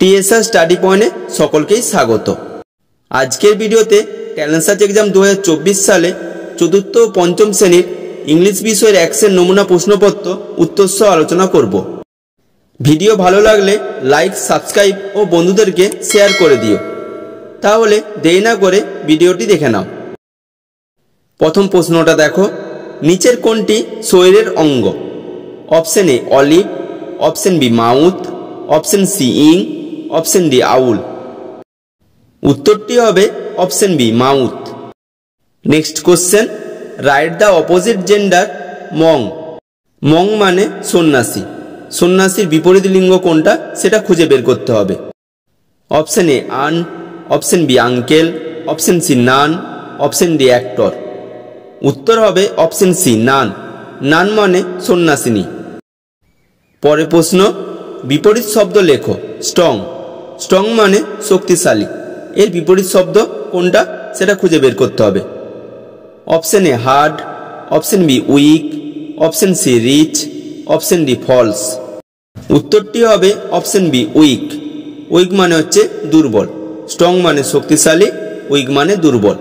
TSR study পয়েন্টে সকলকেই স্বাগত। আজকের ভিডিওতে ট্যালেন্ট সার্চ এক্সাম 2024 সালে চতুর্থ ও পঞ্চম শ্রেণীর ইংলিশ বিষয়ের অ্যাকশন নমুনা প্রশ্নপত্র উত্তর সহ আলোচনা করব। ভিডিও ভালো লাগলে লাইক, সাবস্ক্রাইব ও বন্ধুদেরকে শেয়ার করে দিও। তাহলে দেরি না করে ভিডিওটি দেখে নাও। প্রথম প্রশ্নটা দেখো, নিচের কোনটি শরীরের অঙ্গ? Option A olive, option B mouth, option C ইং, অপশন ডি আউল। উত্তরটি হবে option B mouth. Next question, write the opposite gender monk. Monk মানে সন্ন্যাসী। সন্ন্যাসীর বিপরীত লিঙ্গ কোনটা সেটা খুঁজে বের করতে হবে। Option A aunt, option B uncle, option C nun, option D actor. উত্তর হবে অপশন সি নান। নান মানে সন্ন্যাসিনী। পরের প্রশ্ন, বিপরীত শব্দ লেখো। স্ট্রং। স্ট্রং মানে শক্তিশালী। এর বিপরীত শব্দ কোনটা সেটা খুঁজে বের করতে হবে। Option A hard, option B weak, option C rich, option D false. উত্তরটি হবে অপশন বি উইক। উইক মানে হচ্ছে দুর্বল। স্ট্রং মানে শক্তিশালী, উইক মানে দুর্বল।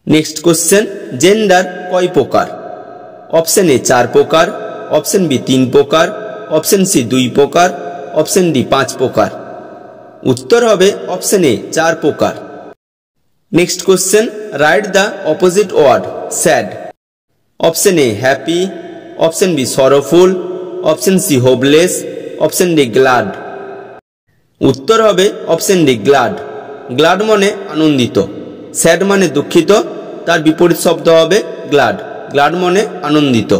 নেক্সট কোশ্চেন, জেন্ডার কয় প্রকার? অপশন এ 4 প্রকার, অপশন বি 3 প্রকার, অপশন সি 2 প্রকার, অপশন ডি 5 প্রকার। উত্তর হবে অপশন এ 4 প্রকার। Next question, write the opposite word sad. Option A happy, option B sorrowful, option C hopeless, option D glad. উত্তর হবে অপশন ডি গ্লাড। গ্লাড মানে আনন্দিত। স্যাড মানে দুঃখিত, তার বিপরীত শব্দ হবে গ্লাড। গ্লাড মানে আনন্দিত।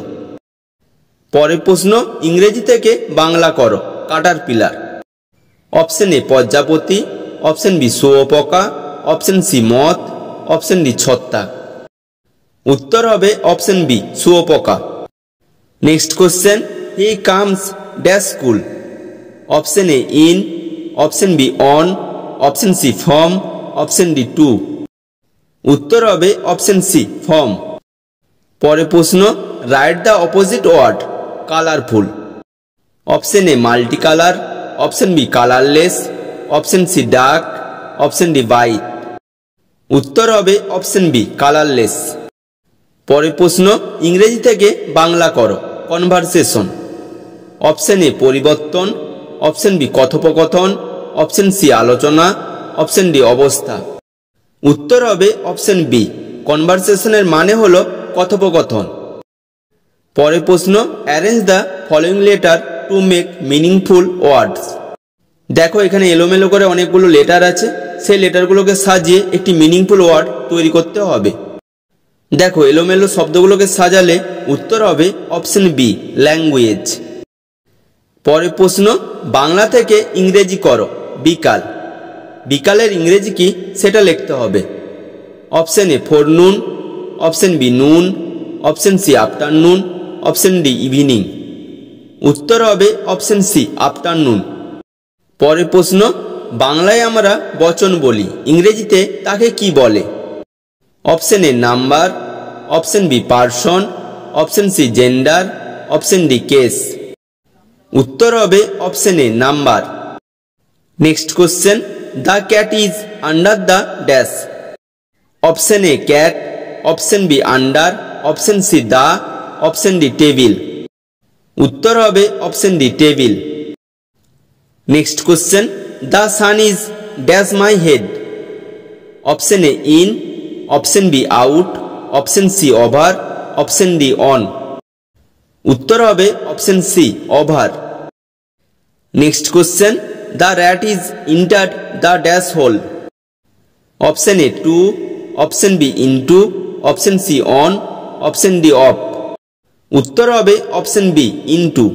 পরের প্রশ্ন, ইংরেজি থেকে বাংলা করো। কাটারপিলার। অপশন এ প্রজাপতি, অপশন বি শুঁয়োপোকা, option C moth, option D ছত্রাক। উত্তর হবে অপশন বি শুঁয়োপোকা। Next question, he comes dash school. Option A in, option B on, option C from, option D to. উত্তর হবে অপশন সি ফ্রম। পরের প্রশ্ন, write the opposite word colourful. Option A multi colour, option B colourless, option C dark, option D white. উত্তর হবে option B colourless. পরের প্রশ্ন, ইংরেজি থেকে বাংলা করো। কনভারসেশন। অপশন এ পরিবর্তন, অপশন বি কথোপকথন, অপশন সি আলোচনা, অপশন ডি অবস্থা। উত্তর হবে অপশন বি। কনভারসেশনের মানে হলো কথোপকথন। পরের প্রশ্ন, arrange the following letter to make meaningful ওয়ার্ডস। দেখো এখানে এলোমেলো করে অনেকগুলো লেটার আছে, সেই লেটারগুলোকে সাজিয়ে একটি মিনিংফুল ওয়ার্ড তৈরি করতে হবে। দেখো এলোমেলো শব্দগুলোকে সাজালে উত্তর হবে অপশন বি ল্যাঙ্গুয়েজ। পরের প্রশ্ন, বাংলা থেকে ইংরেজি করো। বিকাল। বিকালের ইংরেজি কি সেটা লিখতে হবে। Option A forenoon, option B noon, option C afternoon, option D evening. উত্তর হবে অপশন সি আফটারনুন। পরের প্রশ্ন, বাংলায় আমরা বচন বলি, ইংরেজিতে তাকে কি বলে? Option A number, option B person, option C gender, option D case. উত্তর হবে option A number. Next question, the cat is under the dash. Option A cat, option B under, option C the, option D table. উত্তর হবে option D table. Next question, the sun is dash my head. Option A in, option B out, option C over, option D on. উত্তর হবে option C over. Next question, the rat is entered the dash hole. Option A to, option B into, option C on, option D off. উত্তর হবে option B into.